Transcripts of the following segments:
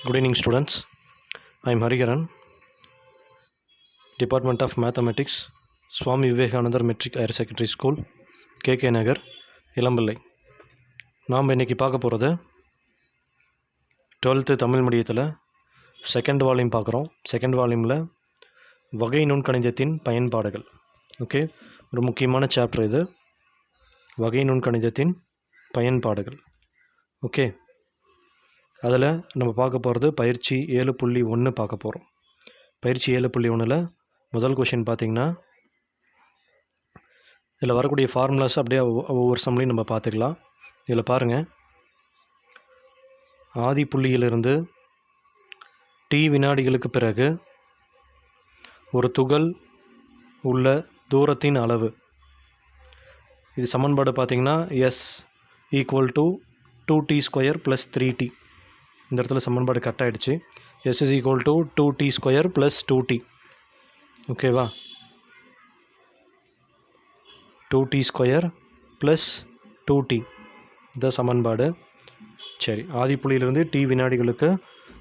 Good evening, students. I am Hariharan, Department of Mathematics, Swami Vivekananda Metric Higher Secondary School, KK நகர் இளம்பிள்ளை. நாம் இன்றைக்கி பார்க்க போகிறது 12th Tamil மீடியத்தில் second volume பார்க்குறோம். Second வால்யூமில் வகை நுண்கணிதத்தின் பயன்பாடுகள். ஓகே, ஒரு முக்கியமான சாப்டர் இது, வகை நுண்கணிதத்தின் பயன்பாடுகள். ஓகே, அதில் நம்ம பார்க்க போகிறது பயிற்சி 7.1 பார்க்க போகிறோம். பயிற்சி 7.1ல் முதல் கொஷின் பார்த்திங்கன்னா, இதில் வரக்கூடிய ஃபார்முலாஸ் அப்படியே ஒவ்வொரு சம்லையும் நம்ம பார்த்துக்கலாம். இதில் பாருங்கள், ஆதி புள்ளியிலிருந்து t வினாடிகளுக்கு பிறகு ஒரு துகள் உள்ள தூரத்தின் அளவு. இது சமன்பாடு பார்த்திங்கன்னா s equal to 2t² + 3t. இந்த இடத்துல சமன்பாடு கட் ஆகிடுச்சு. s is equal to 2t² + 2t. ஓகேவா, 2t² + 2t இந்த சமன்பாடு. சரி, ஆதிப்புள்ளியிலிருந்து t வினாடிகளுக்கு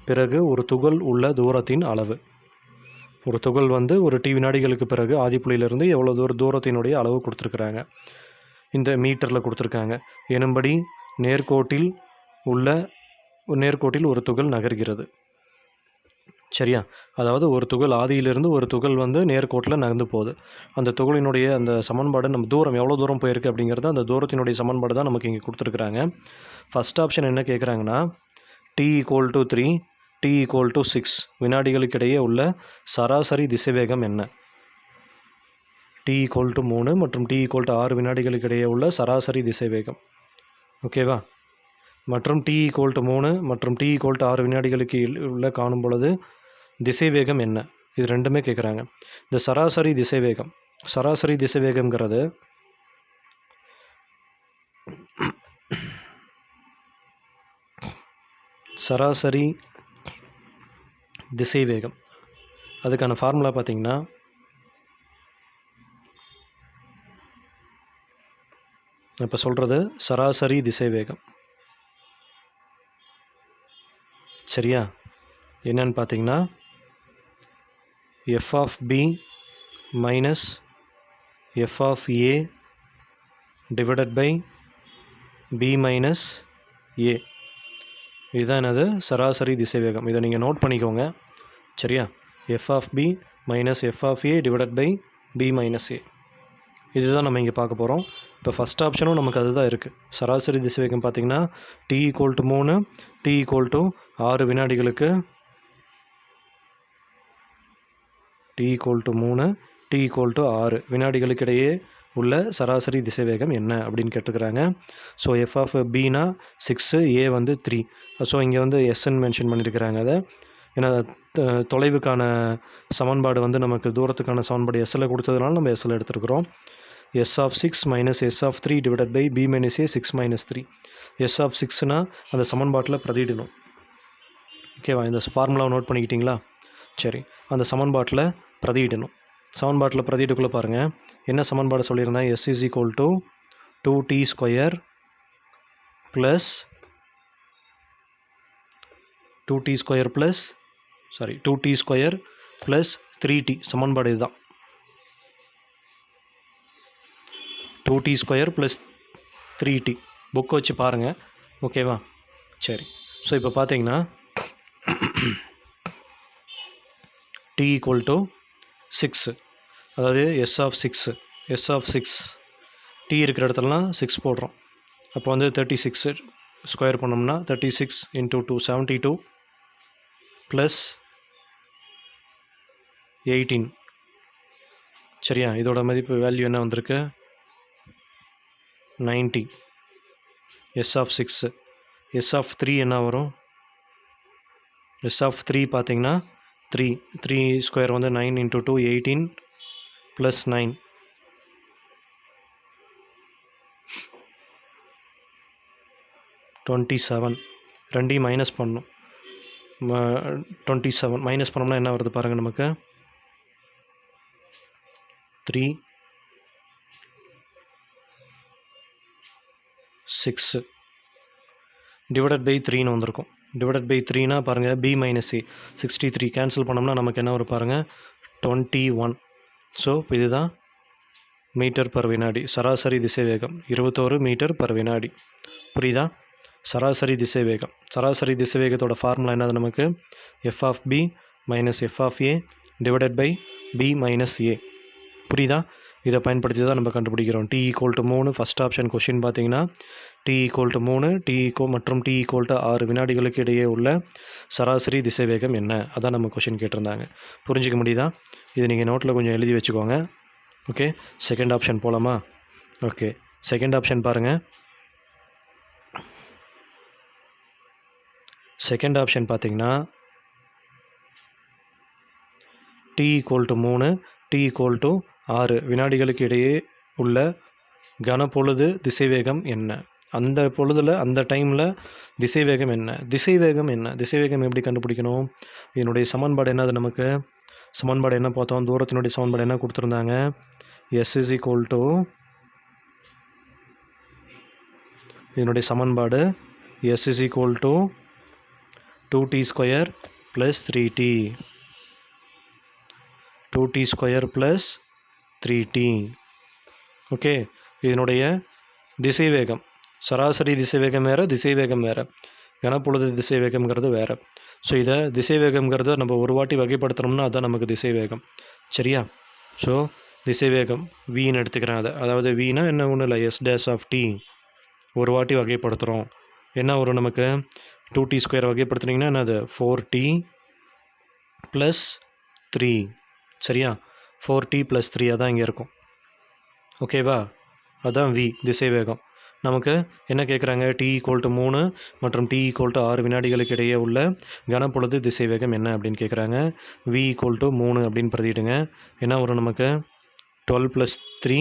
பிறகு ஒரு துகள் உள்ள தூரத்தின் அளவு. ஒரு துகள் ஒரு t வினாடிகளுக்கு பிறகு ஆதிப்புள்ளியிலிருந்து எவ்வளோ தூரத்தினுடைய அளவு கொடுத்துருக்குறாங்க, இந்த மீட்டரில் கொடுத்துருக்காங்க. எனும்படி நேர்கோட்டில் ஒரு துகள் நகர்கிறது. சரியா, அதாவது ஒரு துகள் ஆதியிலிருந்து ஒரு துகள் நேர்கோட்டில் நகர்ந்து போகுது. அந்த துகளினுடைய அந்த சமன்பாடு, நம்ம தூரம் எவ்வளோ தூரம் போயிருக்கு அப்படிங்கிறது அந்த தூரத்தினுடைய சமன்பாடு தான் நமக்கு இங்கே கொடுத்துருக்குறாங்க. ஃபஸ்ட் ஆப்ஷன் என்ன கேட்குறாங்கன்னா, t = 3, t = 6 வினாடிகளுக்கிடையே உள்ள சராசரி திசைவேகம் என்ன? t = 3 மற்றும் t = 6 வினாடிகளுக்கிடையே உள்ள சராசரி திசைவேகம். ஓகேவா, மற்றும் t = 3 மற்றும் t = 6 வினாடிகளுக்கு உள்ள காணும் பொழுது திசைவேகம் என்ன? இது ரெண்டுமே கேட்குறாங்க. இந்த சராசரி திசைவேகம்ங்கிறது சராசரி திசைவேகம், அதுக்கான ஃபார்முலா பார்த்திங்கன்னா, இப்போ சொல்கிறது சராசரி திசைவேகம். சரியா, என்னன்னு பார்த்தீங்கன்னா, f of b minus f of a divided by b minus a. இதுதான் என்னது, சராசரி திசைவேகம். இதை நீங்கள் நோட் பண்ணிக்கோங்க. சரியா, f of b minus f of a divided by b minus a. இதுதான் நம்ம இங்கே பார்க்க போகிறோம். இப்போ ஃபஸ்ட் ஆப்ஷனும் நமக்கு அதுதான் இருக்குது. சராசரி திசைவேகம் பார்த்திங்கன்னா t = 3, t = 6 வினாடிகளுக்கு, t = 3, t = 6 வினாடிகளுக்கு இடையே உள்ள சராசரி திசைவேகம் என்ன அப்படின்னு கேட்டுக்கிறாங்க. So f of bனா 6, a 3. So இங்கே sன்னு மென்ஷன் பண்ணியிருக்கிறாங்க. அதை ஏன்னா தொலைவுக்கான சமன்பாடு நமக்கு தூரத்துக்கான சமன்பாடு எஸ்ஸில் கொடுத்ததுனால நம்ம எஸ்ஸில் எடுத்துருக்குறோம். s of 6 minus s of 3 divided by b minus a 6 minus 3. s of 6னா அந்த சமன்பாட்டில் பிரதியிடணும். ஓகேவா, இந்த ஃபார்முலாவை நோட் பண்ணிக்கிட்டிங்களா? சரி, அந்த சமன்பாட்டில் பிரதியிடணும். சமன்பாட்டில் பிரதியிடக்குள்ளே பாருங்கள், என்ன சமன்பாடு சொல்லியிருந்தேன்? s is equal to 2t² plus 3t. சமன்பாடு இதுதான், 2t² plus 3t. புக் வச்சு பாருங்கள். ஓகேவா, சரி. ஸோ இப்போ பார்த்தீங்கன்னா t = 6, அதாவது s of 6 t இருக்கிற இடத்துலலாம் 6 போடுறோம். அப்போ 36 ஸ்கொயர் பண்ணோம்னா 36 × 2 72 + 18. சரியா, இதோட மதிப்பு வேல்யூ என்ன வந்திருக்கு? 90. s of 6. s of 3 என்ன வரும்? s of 3 பார்த்திங்கன்னா 3 ஸ்கொயர் 9 × 2 18 + 9 27. ரெண்டையும் மைனஸ் பண்ணணும். 27 மைனஸ் பண்ணோம்னா என்ன வருது பாருங்கள், நமக்கு 3 6 டிவைடட் பை 3ன்னு வந்திருக்கும். டிவைடட் பை 3னா பாருங்கள் b மைனஸ் a 63 கேன்சல் பண்ணோம்னா நமக்கு என்ன வரும் பாருங்கள் 21. ஸோ இதுதான் மீட்டர் பர் வினாடி. சராசரி திசைவேகம் 21 மீட்டர் பர் வினாடி. புரியுதா? சராசரி திசைவேகம். சராசரி திசைவேகத்தோட ஃபார்முலா என்னது நமக்கு? F of b minus f of a divided by b minus a. புரியுதா? இதை பயன்படுத்தி தான் நம்ம கண்டுபிடிக்கிறோம். t equal to 3 first option question பார்த்தீங்கன்னா t ஈக்குவல் டு 3 மற்றும் t ஈக்குவல் டு 6 வினாடிகளுக்கு இடையே உள்ள சராசரி திசைவேகம் என்ன? அதான் நம்ம கொஷின் கேட்டிருந்தாங்க. புரிஞ்சிக்க முடியுதா? இது நீங்கள் நோட்டில் கொஞ்சம் எழுதி வச்சுக்கோங்க. ஓகே, செகண்ட் ஆப்ஷன் போகலாமா? ஓகே, செகண்ட் ஆப்ஷன் பாருங்கள். செகண்ட் ஆப்ஷன் பார்த்தீங்கன்னா t equal to 3 t equal to 6 வினாடிகளுக்கு இடையே உள்ள கனப்பொழுது திசைவேகம் என்ன? அந்த பொழுதில் அந்த டைமில் திசைவேகம் என்ன? திசைவேகம் எப்படி கண்டுபிடிக்கணும்? இதனுடைய சமன்பாடு என்னது நமக்கு? சமன்பாடு என்ன பார்த்தோம்? தூரத்தினுடைய சமன்பாடு என்ன கொடுத்துருந்தாங்க? s இஸ் ஈக்குவல் டு இதனுடைய சமன்பாடு s is equal to 2t square plus 3t 2t square plus 3t. Okay, இதனுடைய திசைவேகம் சராசரி திசைவேகம் வேறு, திசைவேகம் வேறு, கனப்பொழுது திசைவேகம்ங்கிறது வேறு. ஸோ இதை திசைவேகம்ங்கிறத நம்ம ஒரு வாட்டி வகைப்படுத்துகிறோம்னா அதுதான் நமக்கு திசைவேகம். சரியா? ஸோ திசைவேகம் வின்னு எடுத்துக்கிறேன். அதாவது வினா என்ன ஒன்றும் இல்லை, எஸ் டேஸ் ஆஃப் டி ஒரு வாட்டி வகைப்படுத்துகிறோம். என்ன வரும் நமக்கு? 2t ஸ்கொயர் வகைப்படுத்துனீங்கன்னா என்னது? 4t plus 3. சரியா? 4t ப்ளஸ் 3 அதான் இங்கே இருக்கும். ஓகேவா? அதுதான் v திசைவேகம். நமக்கு என்ன கேட்குறாங்க? t ஈக்குவல் டு 3 மற்றும் t ஈக்குவல் டு 6 வினாடிகளுக்கு இடையே உள்ள கனப்பொழுது திசைவேகம் என்ன அப்படின்னு கேட்குறாங்க. v ஈக்குவல் டு 3 அப்படின்னு பிரதிடுங்க. என்ன வரும் நமக்கு? 12 ப்ளஸ் 3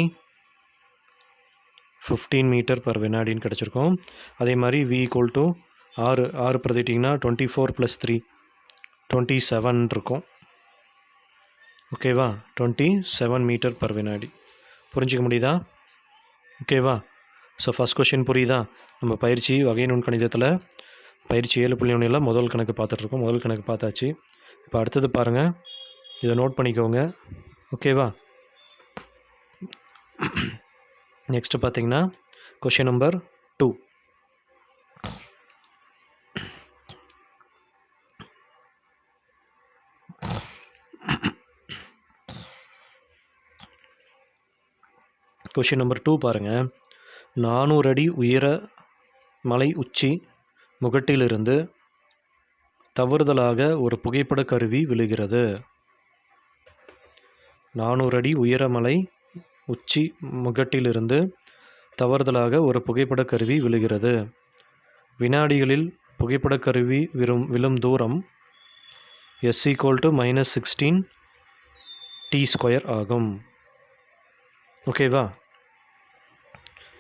15 மீட்டர் பர் வினாடின்னு கிடச்சிருக்கும். அதே மாதிரி v ஈக்குவல் டு 6 பிரதிட்டிங்கன்னா 24 ப்ளஸ் 3 27 இருக்கும். ஓகேவா? 27 மீட்டர் பர் வினாடி. புரிஞ்சிக்க முடியுதா? ஓகேவா? ஸோ ஃபஸ்ட் கொஷின் புரியுதா? நம்ம பயிற்சி வகை நுண் கணிதத்தில் பயிற்சி 7.1 முதல் கணக்கு பார்த்துட்ருக்கோம். முதல் கணக்கு பார்த்தாச்சு. இப்போ அடுத்தது பாருங்கள், இதை நோட் பண்ணிக்கோங்க. ஓகேவா? நெக்ஸ்ட்டு பார்த்தீங்கன்னா கொஷின் நம்பர் 2. கொஷின் நம்பர் 2 பாருங்கள். 400 அடி உயர மலை உச்சி முகட்டிலிருந்து தவறுதலாக ஒரு புகைப்பட கருவி விழுகிறது. 400 அடி உயர மலை உச்சி முகட்டிலிருந்து தவறுதலாக ஒரு புகைப்பட கருவி விழுகிறது. வினாடிகளில் புகைப்பட கருவி விழும் தூரம் s equal to -16 t square ஆகும். ஓகேவா?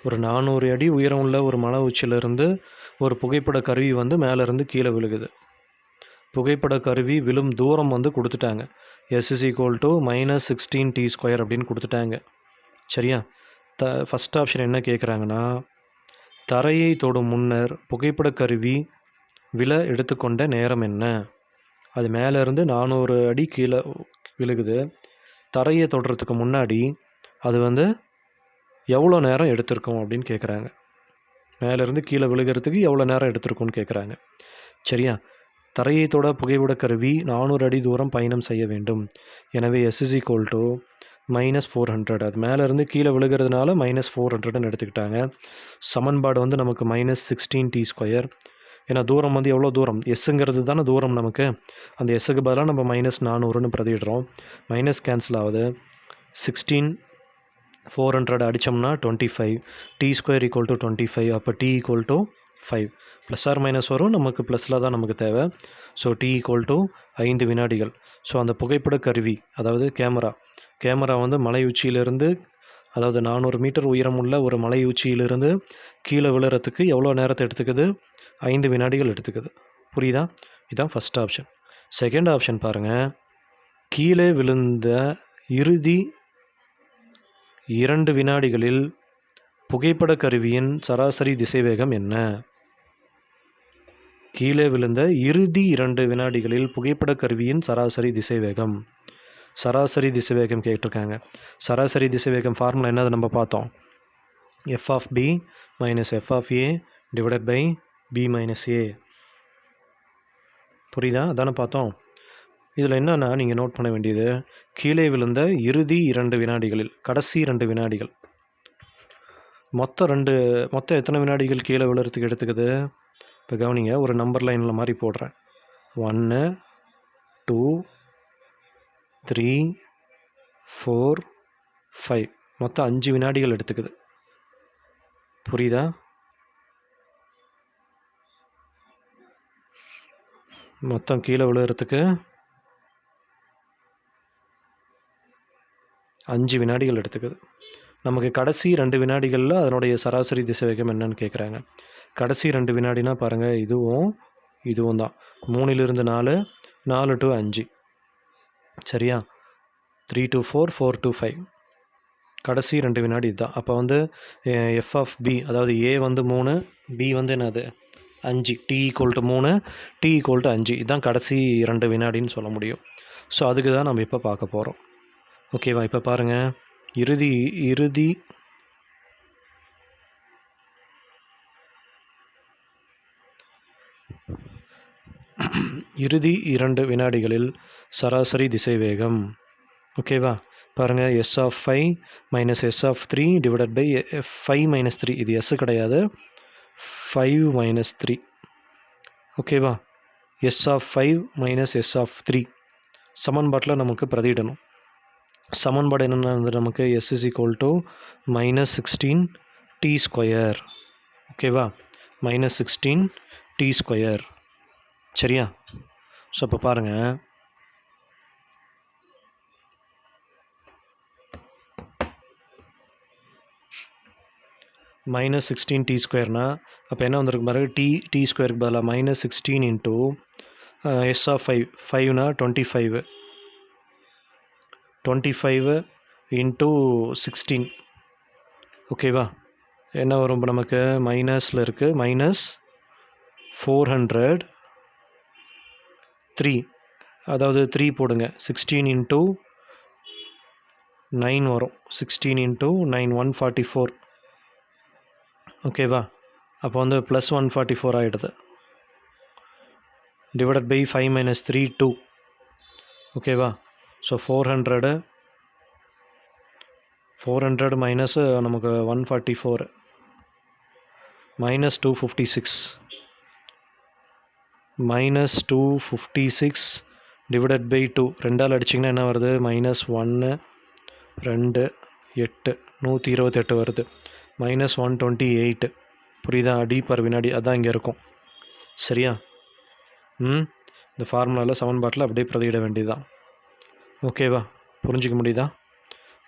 ஒரு 400 அடி உயரம் உள்ள ஒரு மலை உச்சியிலிருந்து ஒரு புகைப்பட கருவி மேலேருந்து கீழே விழுகுது. புகைப்பட கருவி விழும் தூரம் கொடுத்துட்டாங்க. s is equal to -16 t square அப்படின்னு கொடுத்துட்டாங்க. சரியா? ஃபஸ்ட் ஆப்ஷன் என்ன கேட்குறாங்கன்னா, தரையை தொடும் முன்னர் புகைப்பட கருவி விழ எடுத்துக்கொண்ட நேரம் என்ன? அது மேலேருந்து 400 அடி கீழே விழுகுது. தரையை தொடுறதுக்கு முன்னாடி அது எவ்வளோ நேரம் எடுத்திருக்கும் அப்படின்னு கேட்குறாங்க. மேலேருந்து கீழே விழுகிறதுக்கு எவ்வளோ நேரம் எடுத்திருக்கும்னு கேட்குறாங்க. சரியா? தரையை தொட புகைப்பட கருவி 400 அடி தூரம் பயணம் செய்ய வேண்டும். எனவே s இஸ் ஈக்குவல் டு -400. அது மேலேருந்து கீழே விழுகிறதுனால -400ன்னு எடுத்துக்கிட்டாங்க. சமன்பாடு நமக்கு -16 t ஸ்கொயர். ஏன்னா தூரம் எவ்வளோ தூரம்? எஸ்ஸுங்கிறது தானே தூரம் நமக்கு. அந்த எஸ்ஸுக்கு பதிலாக நம்ம -400ன்னு பிரதிடுறோம். மைனஸ் கேன்சல் ஆகுது. 16 400 அடித்தோம்னா 25. t square equal to 25. அப்போ t equal to 5. Plus or minus வரும், நமக்கு ப்ளஸில் தான் நமக்கு தேவை. ஸோ t ஈக்குவல் டு 5 வினாடிகள். ஸோ அந்த புகைப்பட கருவி அதாவது கேமரா மலை உச்சியிலிருந்து, அதாவது 400 மீட்டர் உயரமுள்ள ஒரு மலை உச்சியிலிருந்து கீழே விழுறதுக்கு எவ்வளோ நேரத்தை எடுத்துக்குது? 5 வினாடிகள் எடுத்துக்குது. புரியுதா? இதுதான் ஃபஸ்ட் ஆப்ஷன். செகண்ட் ஆப்ஷன் பாருங்கள். கீழே விழுந்த இறுதி 2 வினாடிகளில் புகைப்பட கருவியின் சராசரி திசைவேகம் என்ன? கீழே விழுந்த இறுதி 2 வினாடிகளில் புகைப்பட கருவியின் சராசரி திசைவேகம். சராசரி திசைவேகம் கேட்டிருக்காங்க. சராசரி திசைவேகம் ஃபார்முலா என்னது நம்ம பார்த்தோம். F of b minus f of a divided by b minus a. புரியுதா? அதானே பார்த்தோம். இதில் என்னென்னா நீங்கள் நோட் பண்ண வேண்டியது, கீழே விழுந்த இறுதி 2 வினாடிகளில், கடைசி 2 வினாடிகள். மொத்தம் எத்தனை வினாடிகள் கீழே விழுறதுக்கு எடுத்துக்குது? இப்போ கவனிங்க, ஒரு நம்பர் லைனில் மாதிரி போடுறேன். 1 2 3 4 5 மொத்தம் 5 வினாடிகள் எடுத்துக்குது. புரியுதா? மொத்தம் கீழே விழுறதுக்கு 5 வினாடிகள் எடுத்துக்குது. நமக்கு கடைசி 2 வினாடிகளில் அதனுடைய சராசரி திசைவேகம் என்னன்னு கேட்குறாங்க. கடைசி 2 வினாடினா பாருங்கள், இதுவும் தான். 3லிருந்து 4, 4 to 5, சரியா? 3 to 4, 4 to 5, கடைசி 2 வினாடி இதுதான். அப்போ வந்து எஃப் ஆஃப் பி, அதாவது ஏ வந்து 3, பி வந்து என்னது 5, t equal to 3, t equal to 5, இதுதான் கடைசி 2 வினாடின்னு சொல்ல முடியும். ஸோ அதுக்கு தான் நம்ம இப்போ பார்க்க போகிறோம். ஓகேவா? இப்போ பாருங்கள், இறுதி 2 வினாடிகளில் சராசரி திசைவேகம். ஓகேவா? பாருங்கள், s of 5 minus s of 3 divided by 5 minus 3. இது எஸ் கிடையாது, 5 மைனஸ் 3. ஓகேவா? S of 5 minus s of 3 சமன்பாட்டில் நமக்கு பிரதியிடணும். சமன்பாடு என்னென்ன வந்து நமக்கு s is equal to minus 16 t square. ஓகேவா? Minus 16 t square. சரியா? ஸோ இப்போ பாருங்கள், மைனஸ் 16 டி ஸ்கொயர்னா அப்போ என்ன வந்திருக்கு பாருங்கள், டி ஸ்கொயருக்கு பதிலாக மைனஸ் 16 இன்ட்டு எஸ் ஆஃப் 5, 5னா 25, 25 இன்ட்டு 16. ஓகேவா? என்ன வரும் இப்போ நமக்கு? மைனஸில் இருக்குது, மைனஸ் 403, அதாவது 3 போடுங்க. 16 இன்ட்டு 9 வரும். 16 இன்ட்டு 9 144. ஓகேவா? அப்போ வந்து ப்ளஸ் 144 ஆகிடுது. Divided by 5 minus 3 2. ஓகேவா? ஸோ 400 மைனஸ் நமக்கு 144 மைனஸ் 256, மைனஸ் 256 டிவைடட் பை 2. 2ஆல் அடிச்சிங்கன்னா என்ன வருது? மைனஸ் 1 2 8 128 வருது. மைனஸ் 128. புரியுதா? அடி பர் வினாடி, அதான் இங்கே இருக்கும். சரியா? இந்த ஃபார்முலாவில் சமன்பாட்டில் அப்படியே பிரதியிட வேண்டியதுதான். ஓகேவா? புரிஞ்சிக்க முடியுதா?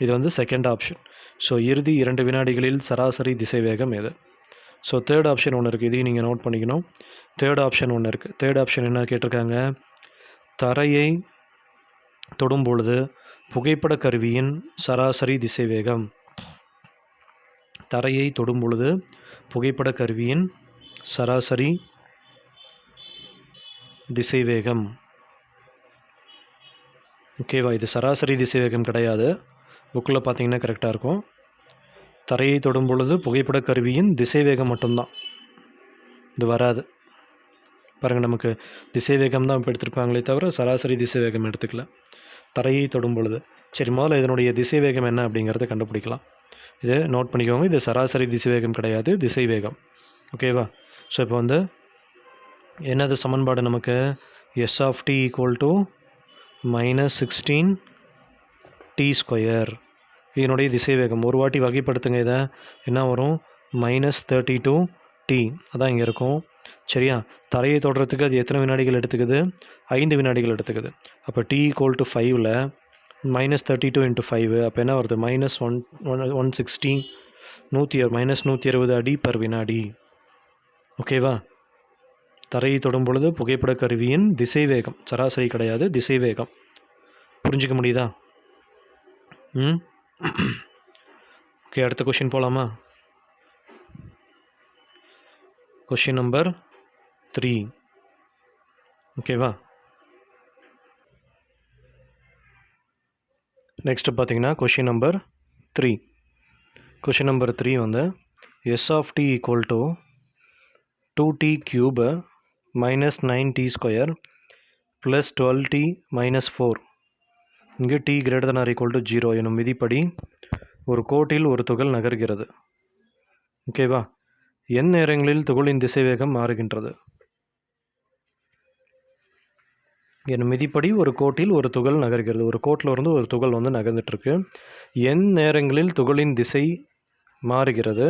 இது வந்து செகண்ட் ஆப்ஷன். ஸோ இறுதி 2 வினாடிகளில் சராசரி திசைவேகம் எது? ஸோ தேர்ட் ஆப்ஷன் ஒன்று இருக்குது, இதையும் நீங்கள் நோட் பண்ணிக்கணும். தேர்ட் ஆப்ஷன் ஒன்று இருக்குது. தேர்ட் ஆப்ஷன் என்ன கேட்டிருக்காங்க? தரையை தொடும் பொழுது புகைப்பட கருவியின் சராசரி திசைவேகம். தரையை தொடும் பொழுது புகைப்பட கருவியின் சராசரி திசைவேகம். ஓகேவா? இது சராசரி திசைவேகம் கிடையாது. புக்கில் பார்த்தீங்கன்னா கரெக்டாக இருக்கும். தரையை தொடும் பொழுது புகைப்பட கருவியின் திசைவேகம் மட்டும்தான், இது வராது. பாருங்கள், நமக்கு திசைவேகம் தான் இப்போ எடுத்துருப்பாங்களே தவிர சராசரி திசைவேகம் எடுத்துக்கல. தரையை தொடும் பொழுது. சரி, முதல்ல இதனுடைய திசைவேகம் என்ன அப்படிங்கிறத கண்டுபிடிக்கலாம். இதை நோட் பண்ணிக்கோங்க. இது சராசரி திசைவேகம் கிடையாது, திசைவேகம். ஓகேவா? ஸோ இப்போ வந்து என்னது சமன்பாடு நமக்கு? S of t equal to minus 16 t square. இதனுடைய திசைவேகம் ஒரு வாட்டி வகைப்படுத்துங்க. இதை என்ன வரும்? மைனஸ் 32 டி, அதான் இங்கே இருக்கும். சரியா? தரையை தொடுறதுக்கு அது எத்தனை வினாடிகள் எடுத்துக்குது? 5 வினாடிகள் எடுத்துக்குது. அப்போ டி ஈக்குவல் டு 5ல் மைனஸ் 32 இன்ட்டு 5, அப்போ என்ன வருது? மைனஸ் 160, மைனஸ் 160 அடி பர் வினாடி. ஓகேவா? தரையை தொடும் பொழுது புகைப்பட கருவியின் திசைவேகம், சராசரி கிடையாது, திசைவேகம். புரிஞ்சிக்க முடியுதா? ஓகே, அடுத்த கொஷின் போகலாமா? Question number 3. ஓகேவா? நெக்ஸ்ட்டு பார்த்தீங்கன்னா கொஷின் நம்பர் 3. கொஷின் நம்பர் 3 வந்து s of t equal to 2t cube minus 9t square plus 12t minus 4. இங்கு t greater than or equal to 0 எனும் விதிப்படி ஒரு கோட்டில் ஒரு துகள் நகர்கிறது. ஓகேவா? n நேரங்களில் துகளின் திசைவேகம் மாறுகின்றது எனும் விதிப்படி ஒரு கோட்டில் ஒரு துகள் நகர்கிறது. ஒரு கோட்டில் இருந்து ஒரு துகள் வந்து நகர்ந்துட்டுருக்கு. n நேரங்களில் துகளின் திசை மாறுகிறது.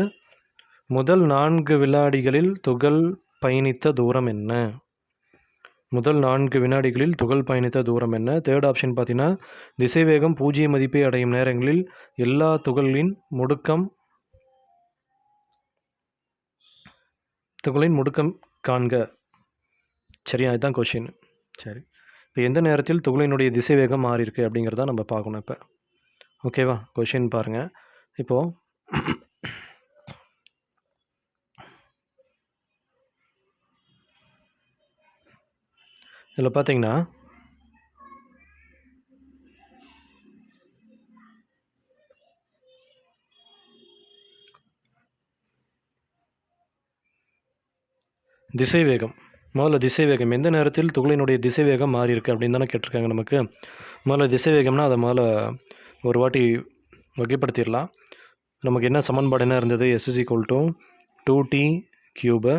முதல் 4 வினாடிகளில் துகள் பயணித்த தூரம் என்ன? முதல் 4 வினாடிகளில் துகள் பயணித்த தூரம் என்ன? தேர்ட் ஆப்ஷன் பார்த்தீங்கன்னா, திசைவேகம் 0 மதிப்பை அடையும் நேரங்களில் எல்லா துகளின் முடுக்கம் காண்க. சரியா? இதுதான் கொஷின். சரி, இப்போ எந்த நேரத்தில் துகளினுடைய திசைவேகம் மாறி இருக்கு அப்படிங்கிறத நம்ம பார்க்கணும் இப்போ. ஓகேவா? கொஷின் பாருங்கள். இப்போது இதில் பார்த்தீங்கன்னா திசைவேகம், முதல்ல திசைவேகம் எந்த நேரத்தில் துகளினுடைய திசைவேகம் மாறி இருக்கு அப்படின்னு தானே கேட்டிருக்காங்க நமக்கு. முதல்ல திசைவேகம்னா அதை முதல்ல ஒரு வாட்டி வகைப்படுத்திடலாம். நமக்கு என்ன சமன்பாடு என்ன இருந்தது? s is equal to 2t cube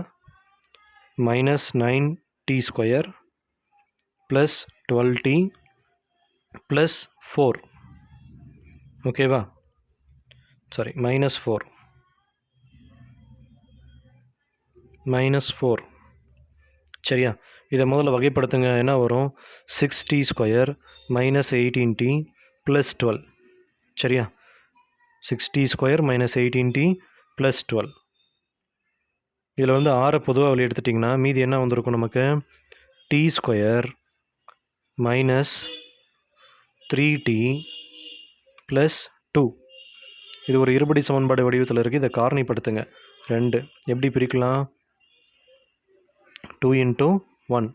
minus 9t square plus 12t plus 4. ஓகேவா? Sorry, minus 4. சரியா? இதை முதல்ல வகைப்படுத்துங்க. என்ன வரும்? 6t square minus 18t plus 12. சரியா? 6t square minus 18t plus 12. இதில் வந்து 6 பொதுவாக வெளியே எடுத்துட்டிங்கன்னா மீதி என்ன வந்திருக்கும் நமக்கு? t square minus 3t plus 2. இது ஒரு இருபடி சமன்பாடு வடிவத்தில் இருக்குது. இதை காரணிப்படுத்துங்க. 2 எப்படி பிரிக்கலாம்? 2 into 1.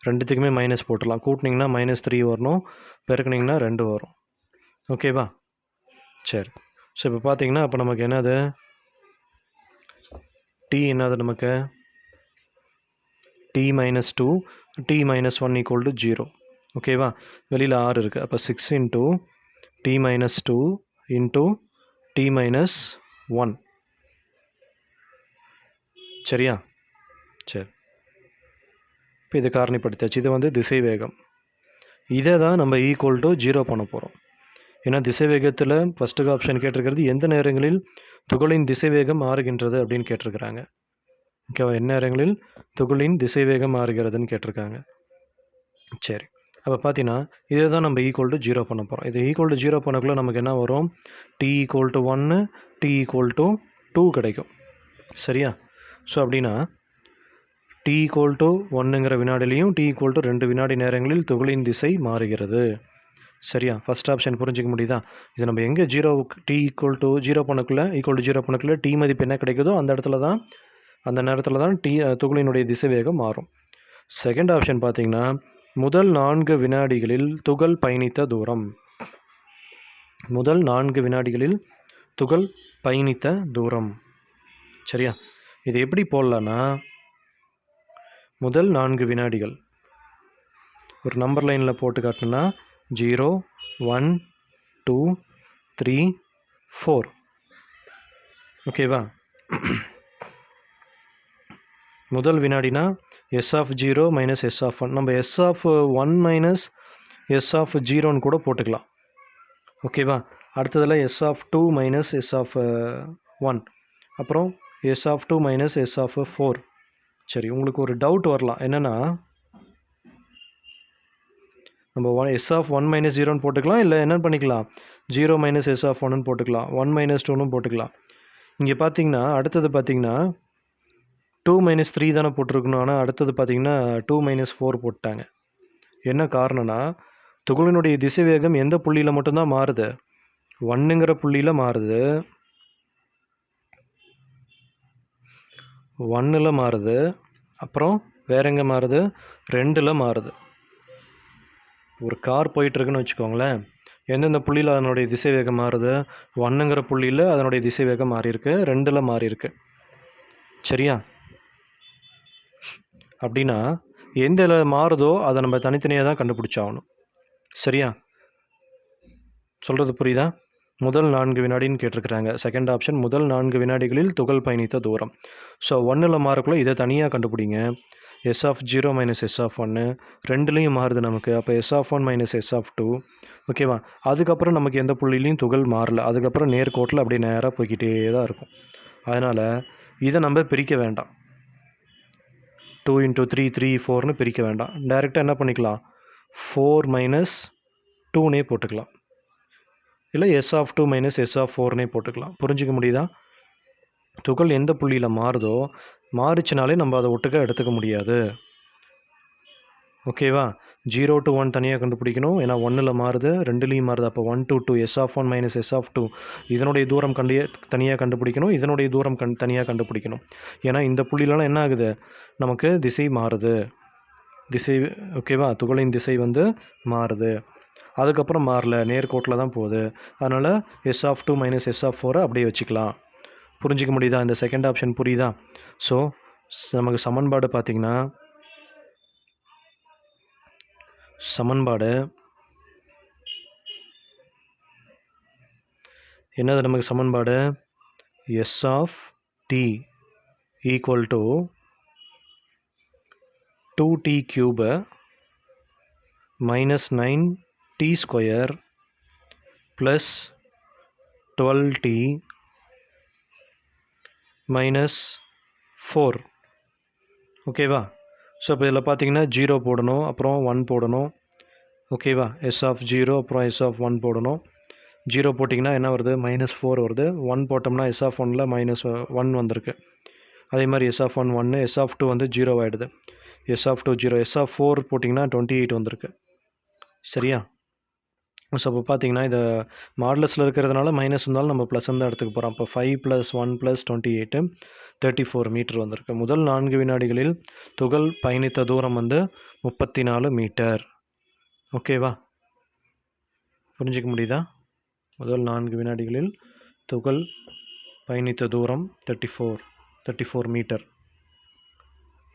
ரெண்டுத்துக்குமே மைனஸ் போட்டுடலாம். கூட்டினீங்கன்னா -3 வரணும், பெருக்குனிங்கன்னா 2 வரும். ஓகேவா? சரி, ஸோ இப்போ பார்த்தீங்கன்னா அப்போ நமக்கு என்னது? t என்னது நமக்கு? t minus 2, t minus 1 equal to 0. ஓகேவா? வெளியில் 6 இருக்குது. அப்போ 6 into t minus 2 into t minus 1. சரியா? சரி, இப்போ இது காரணிப்படுத்தாச்சு. இது வந்து திசைவேகம். இதை தான் நம்ம ஈக்குவல் டு 0 பண்ண போகிறோம். ஏன்னா திசைவேகத்தில் ஃபஸ்ட்டு ஆப்ஷன் கேட்டிருக்கிறது எந்த நேரங்களில் துகளின் திசைவேகம் மாறுகின்றது அப்படின்னு கேட்டிருக்கிறாங்க. ஓகேவா? எந்த நேரங்களில் துகளின் திசைவேகம் மாறுகிறதுன்னு கேட்டிருக்காங்க. சரி, அப்போ பார்த்தீங்கன்னா இதை தான் நம்ம ஈக்குவல் டு 0 பண்ண போகிறோம். இது ஈக்குவல் டு 0 பண்ணக்குள்ளே நமக்கு என்ன வரும்? t equal to 1, t equal to 2 கிடைக்கும். சரியா? ஸோ அப்படின்னா t ஈக்குவல் டு 1ங்கிற வினாடிலையும் t ஈக்குவல் டு 2 வினாடி நேரங்களில் துகளின் திசை மாறுகிறது. சரியா? ஃபஸ்ட் ஆப்ஷன் புரிஞ்சிக்க முடியுதா? இது நம்ம எங்கே t ஈக்குவல் டு 0 பண்ணக்குள்ளே ஈக்குவல் டு 0 பண்ணக்குள்ளே t மதிப்பு என்ன கிடைக்குதோ அந்த நேரத்தில் தான் துகளினுடைய திசைவேகம் மாறும். செகண்ட் ஆப்ஷன் பார்த்தீங்கன்னா முதல் 4 வினாடிகளில் துகள் பயணித்த தூரம். முதல் 4 வினாடிகளில் துகள் பயணித்த தூரம். சரியா? இது எப்படி போடலான்னா, முதல் 4 வினாடிகள் ஒரு நம்பர் லைனில் போட்டு காட்டினா 0, 1, 2, 3, 4. ஓகேவா? முதல் வினாடினா s of 0 minus s of 1. நம்ம s of 1 minus s of 0ன்னு கூட போட்டுக்கலாம். ஓகேவா? அடுத்ததில் s of 2 minus s of 1, அப்புறம் s of 2 minus s of 4. சரி, உங்களுக்கு ஒரு டவுட் வரலாம். என்னென்னா, நம்ம s of 1 மைனஸ் 0ன்னு போட்டுக்கலாம், இல்லை என்ன பண்ணிக்கலாம், 0 மைனஸ் s of 1ன்னு போட்டுக்கலாம், 1 மைனஸ் 2ன்னு போட்டுக்கலாம். இங்கே பார்த்தீங்கன்னா அடுத்தது பார்த்தீங்கன்னா 2 மைனஸ் 3 தானே போட்டிருக்கணும். ஆனால் அடுத்தது பார்த்தீங்கன்னா 2 மைனஸ் 4 போட்டாங்க. என்ன காரணம்னா, துகளினுடைய திசைவேகம் எந்த புள்ளியில் மட்டும்தான் மாறுது? 1ங்கிற புள்ளியில் மாறுது. 1ல் மாறுது. அப்புறம் வேற எங்கே மாறுது? 2ல் மாறுது. ஒரு கார் போயிட்டுருக்குன்னு வச்சுக்கோங்களேன், எந்தெந்த புள்ளியில் அதனுடைய திசைவேகம் மாறுது? 1ங்கிற புள்ளியில் அதனுடைய திசைவேகம் மாறியிருக்கு, 2ல் மாறியிருக்கு. சரியா? அப்படின்னா எந்த மாறுதோ அதை நம்ம தனித்தனியாக தான் கண்டுபிடிச்சாகணும். சரியா? சொல்கிறது புரியுதா? முதல் 4 வினாடின்னு கேட்டிருக்கிறாங்க. செகண்ட் ஆப்ஷன் முதல் 4 வினாடிகளில் துகள் பயணித்த தூரம். ஸோ 1ல் மாறக்குள்ள இதை தனியாக கண்டுபிடிங்க. S(0 - S(1) 2லையும் மாறுது நமக்கு. அப்போ S(1 - S(2) ஓகேவா? அதுக்கப்புறம் நமக்கு எந்த புள்ளிலையும் துகள் மாறல. அதுக்கப்புறம் நேர்கோட்டில் அப்படியே நேராக போய்கிட்டே தான் இருக்கும். அதனால் இதை நம்ம பிரிக்க வேண்டாம். 2 × 3 3 4ன்னு பிரிக்க வேண்டாம். டைரெக்டாக என்ன பண்ணிக்கலாம்? 4 - 2னே போட்டுக்கலாம். இல்லை S(2 - S(4னே போட்டுக்கலாம். புரிஞ்சிக்க முடியுதா? துகள் எந்த புள்ளியில் மாறுதோ மாறிச்சினாலே நம்ம அதை ஒட்டுக்க எடுத்துக்க முடியாது. ஓகேவா? 0 to 1 தனியாக கண்டுபிடிக்கணும். ஏன்னா 1ல் மாறுது, 2லையும் மாறுது. அப்போ 1 to 2 S(1 - S(2) இதனுடைய தூரம் தனியாக கண்டுபிடிக்கணும். இதனுடைய தூரம் தனியாக கண்டுபிடிக்கணும். ஏன்னா இந்த புள்ளியிலலாம் என்ன ஆகுது? நமக்கு திசை மாறுது. திசை ஓகேவா? துகளின் திசை வந்து மாறுது. அதுக்கப்புறம் மாறல, நேர்கோட்டில் தான் போகுது. அதனால் S(2 - S(4) அப்படியே வச்சுக்கலாம். புரிஞ்சிக்க முடியுதா? இந்த செகண்ட் ஆப்ஷன் புரியுதா? ஸோ நமக்கு சமன்பாடு பார்த்திங்கன்னா, சமன்பாடு என்னது? நமக்கு சமன்பாடு S(t) = 2t³ - 9t² + 12t - 4 ஓகேவா? ஸோ இப்போ இதில் பார்த்தீங்கன்னா 0 போடணும், அப்புறம் 1 போடணும். ஓகேவா? S(0) அப்புறம் S(1) போடணும். 0 போட்டிங்கன்னா என்ன வருது? -4 வருது. 1 போட்டோம்னா S(1ல் -1 வந்திருக்கு. அதே மாதிரி S(1) 1, S(2) வந்து 0 ஆகிடுது. S(2) 0, S(4) போட்டிங்கன்னா 28 வந்திருக்கு. சரியா? ஸோ அப்போ பார்த்தீங்கன்னா இதை மாடுலஸில் இருக்கிறதுனால மைனஸ் இருந்தாலும் நம்ம ப்ளஸ் தான் எடுத்துக்க போகிறோம். அப்போ 5 + 1 + 28 34 மீட்டர் வந்திருக்கு. முதல் 4 வினாடிகளில் துகள் பயணித்த தூரம் வந்து 34 மீட்டர். ஓகேவா? புரிஞ்சிக்க முடியுதா? முதல் 4 வினாடிகளில் துகள் பயணித்த தூரம் 34 மீட்டர்.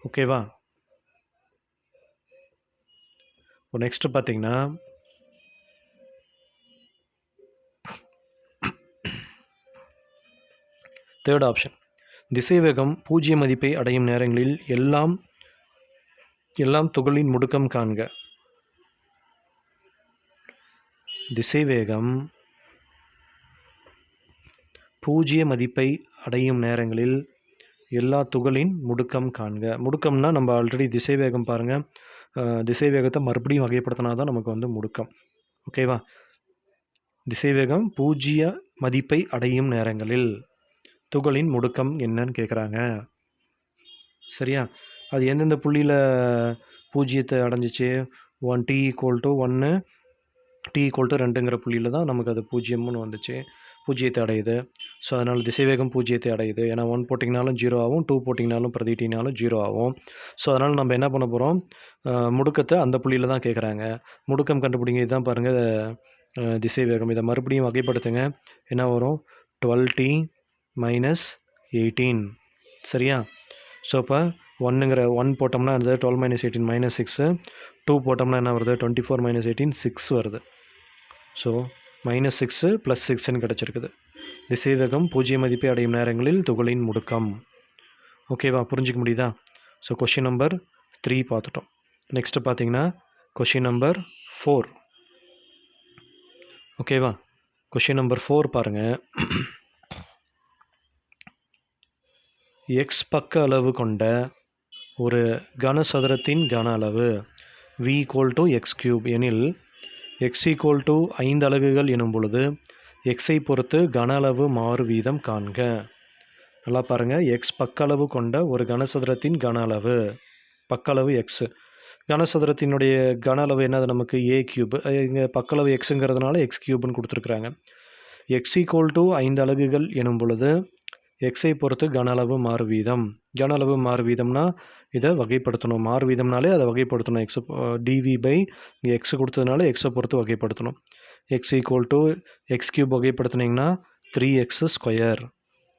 ஓகேவா? இப்போ நெக்ஸ்ட்டு பார்த்தீங்கன்னா தேர்ட் ஆப்ஷன் திசைவேகம் 0 மதிப்பை அடையும் நேரங்களில் எல்லாம் துகளின் முடுக்கம் காண்க. திசைவேகம் 0 மதிப்பை அடையும் நேரங்களில் எல்லா துகளின் முடுக்கம் காண்க. முடுக்கம்னா நம்ம ஆல்ரெடி திசைவேகம் பாருங்கள், திசைவேகத்தை மறுபடியும் வகைப்படுத்தினா தான் நமக்கு வந்து முடுக்கம். ஓகேவா? திசைவேகம் 0 மதிப்பை அடையும் நேரங்களில் துகளின் முடுக்கம் என்னன்னு கேட்குறாங்க. சரியா? அது எந்தெந்த புள்ளியில் 0 அடைஞ்சிச்சு? t = 1, t = 2ங்கிற புள்ளியில் தான் நமக்கு அது 0ன்னு வந்துச்சு. 0 அடையுது. ஸோ அதனால் திசைவேகம் 0 அடையுது. ஏன்னா 1 போட்டிங்கனாலும் 0 ஆகும், 2 போட்டிங்கனாலும் பிரதிட்டினாலும் 0 ஆகும். ஸோ அதனால் நம்ம என்ன பண்ண போகிறோம்? முடுக்கத்தை அந்த புள்ளியில் தான் கேட்குறாங்க. முடுக்கம் கண்டுபிடிங்க. இதுதான் பாருங்கள் திசைவேகம். இதை மறுபடியும் வகைப்படுத்துங்க. என்ன வரும்? 12t - 18. சரியா? ஸோ இப்போ 1 போட்டோம்னா அது 12 - 18 -6. 2 போட்டோம்னா என்ன வருது? 24 - 18 6 வருது. ஸோ -6 + 6ன்னு கிடச்சிருக்குது. திசைவேகம் 0 மதிப்பை அடையும் நேரங்களில் துகளின் முடுக்கம். ஓகேவா? புரிஞ்சிக்க முடியுதா? ஸோ கொஷின் நம்பர் 3 பார்த்துட்டோம். நெக்ஸ்ட்டு பார்த்தீங்கன்னா கொஷின் நம்பர் 4. ஓகேவா? கொஷின் நம்பர் 4 பாருங்கள். x பக்க அளவு கொண்ட ஒரு கனசதுரத்தின் கன அளவு v = x³ எனில் x = 5 அலகுகள் எனும் பொழுது x-ஐ பொறுத்து கன அளவு மாறு வீதம் காண்க. நல்லா பாருங்கள். x பக்க அளவு கொண்ட ஒரு கனசதுரத்தின் கன அளவு, பக்க அளவு x. கனசதுரத்தினுடைய கன அளவு என்னது? நமக்கு a³. இங்கே பக்க அளவு xங்கிறதுனால x³ கொடுத்துருக்குறாங்க. x = 5 அலகுகள் எனும் பொழுது x-ஐ பொறுத்து கன அளவு மாறு வீதம். கன அளவு மாறு வீதம்னா இதை வகைப்படுத்தணும். மாறு வீதம்னாலே அதை வகைப்படுத்தணும். எக்ஸ் டிவி பை இங்கே எக்ஸ் கொடுத்ததுனால எக்ஸை பொறுத்து வகைப்படுத்தணும். X equal to x cube வகைப்படுத்தினீங்கன்னா 3x².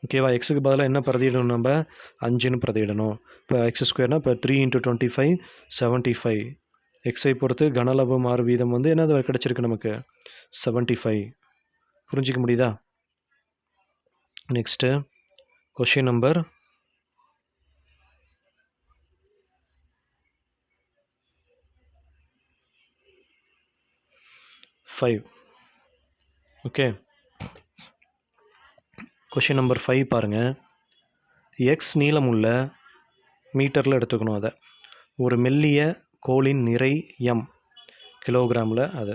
ஓகேவா? எக்ஸுக்கு பதிலாக என்ன பிரதியிடணும், நம்ம 5ன்னு பிரதியிடணும். இப்போ எக்ஸ் ஸ்கொயர்னால் இப்போ 3 × 25 75. எக்ஸை பொறுத்து கனளவு மாறு வீதம் வந்து என்ன கிடச்சிருக்கு நமக்கு 75. புரிஞ்சிக்க முடியுதா? Next question number 5. Okay, question number 5 பாருங்கள். எக்ஸ் நீளமுள்ள மீட்டரில் எடுத்துக்கணும். அதை ஒரு மெல்லிய கோளின் நிறை எம் கிலோகிராமில், அது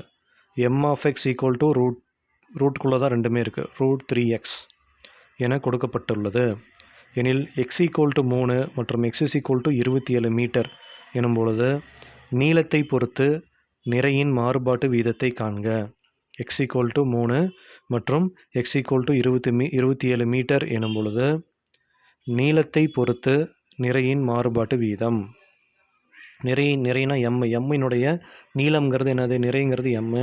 m(x) ஈக்குவல் டு ரூட்குள்ளே தான் ரெண்டுமே இருக்குது, √3x என கொடுக்கப்பட்டுள்ளது எனில் x ஈக்குவல் டு 3 மற்றும் x ஈக்குவல் டு 27 மீட்டர் எனும் பொழுது நீளத்தை பொறுத்து நிறையின் மாறுபாட்டு வீதத்தை காண்க. x ஈக்குவல் டு 3 மற்றும் x ஈக்குவல் டு 27 மீட்டர் எனும் பொழுது நீளத்தை பொறுத்து நிறையின் மாறுபாட்டு வீதம். நிறைனா எம்மினுடைய நீளம்ங்கிறது என்னது, நிறைங்கிறது எம்மு,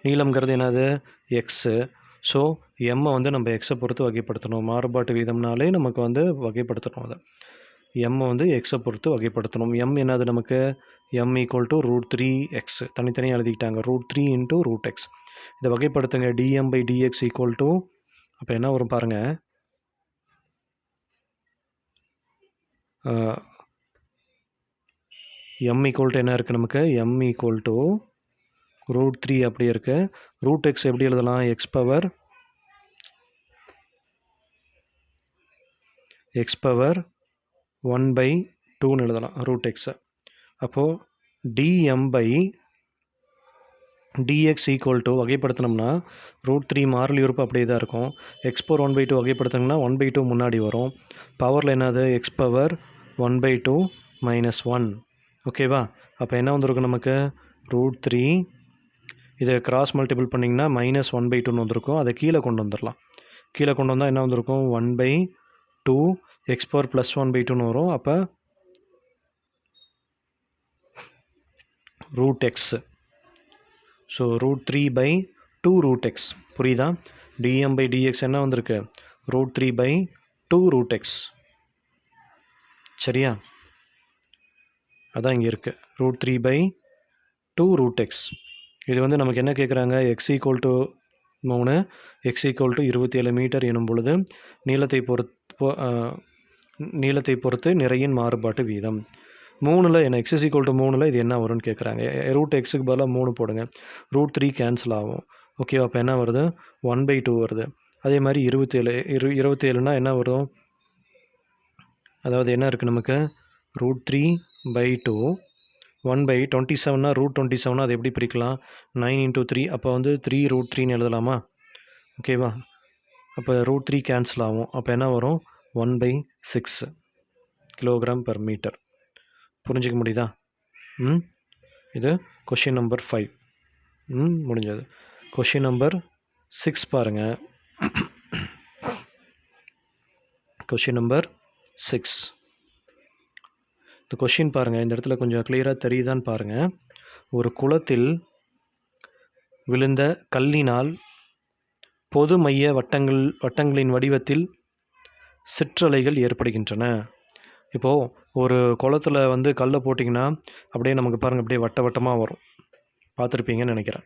நீளம்ங்கிறது என்னது எக்ஸு. ஸோ எம்மை வந்து நம்ம எக்ஸை பொறுத்து வகைப்படுத்தணும். மாறுபாட்டு வீதம்னாலே நமக்கு வந்து வகைப்படுத்தணும். அதை எம்மை வந்து எக்ஸை பொறுத்து வகைப்படுத்தணும். எம் என்னது நமக்கு m ஈக்குவல் டு √3x, தனித்தனியாக எழுதிக்கிட்டாங்க, √3 × √x. இதை வகைப்படுத்துங்க. dm/dx ஈக்குவல் டு, அப்போ என்ன வரும் பாருங்கள், m ஈக்குவல் டு என்ன இருக்குது நமக்கு, m ஈக்குவல் டு √3 அப்படியே இருக்குது. √x எப்படி எழுதலாம், x⁻1/2ன்னு எழுதலாம் √x. அப்போது dm/dx ஈக்குவல் டு வகைப்படுத்தினோம்னா √3 மாறிலி உறுப்பு அப்படியே தான் இருக்கும். x⁻1/2 வகைப்படுத்தினோம்னா 1/2 முன்னாடி வரும். பவரில் என்னது x⁻1/2 - 1. ஓகேவா? அப்போ என்ன வந்திருக்கும் நமக்கு √3, இதை கிராஸ் மல்டிபிள் பண்ணிங்கன்னா -1/2ன்னு வந்திருக்கும். அதை கீழே கொண்டு வந்துடலாம். கீழே கொண்டு வந்தால் என்ன வந்திருக்கும் 1/2 x⁻+1/2ன்னு வரும். அப்போ √x. So √3/2 √x. புரியுதா? dm/dx என்ன வந்திருக்கு, √3/2 √x. சரியா? அதான் இங்கே இருக்குது, √3/2 √x. இது வந்து நமக்கு என்ன கேட்குறாங்க, x equal to 3, x equal to 27 metre எனும் பொழுது நீளத்தை பொறுத்து நிறையின் மாறுபாட்டு வீதம். 3ல் என்ன, x ஈக்குவல் டு 3ல் இது என்ன வரும்னு கேட்குறாங்க. √xக்கு பதிலாக 3 போடுங்க, √3 கேன்சல் ஆகும். ஓகேவா? அப்போ என்ன வருது 1/2 வருது. அதே மாதிரி 27னா என்ன வரும், அதாவது என்ன இருக்குது நமக்கு √3/2 1/27னா √27னா அது எப்படி பிரிக்கலாம், 9 × 3. அப்போ வந்து 3 √3ன்னு எழுதலாமா? ஓகேவா? அப்போ √3 கேன்சல் ஆகும். அப்போ என்ன வரும் 1/6 kg/m. புரிஞ்சிக்க முடியுதா? இது கொஷின் நம்பர் 5. முடிஞ்சது. கொஷின் நம்பர் 6 பாருங்கள். Question number 6. இந்த கொஷின் பாருங்கள், இந்த இடத்துல கொஞ்சம் கிளியராக தெரியுதான்னு பாருங்கள். ஒரு குளத்தில் விழுந்த கல்லினால் பொது மைய வட்டங்களின் வடிவத்தில் சிற்றலைகள் ஏற்படுகின்றன. இப்போது ஒரு குளத்தில் வந்து கல்லை போட்டிங்கன்னா அப்படியே நமக்கு பாருங்கள் அப்படியே வட்டமாக வரும், பார்த்துருப்பீங்கன்னு நினைக்கிறேன்.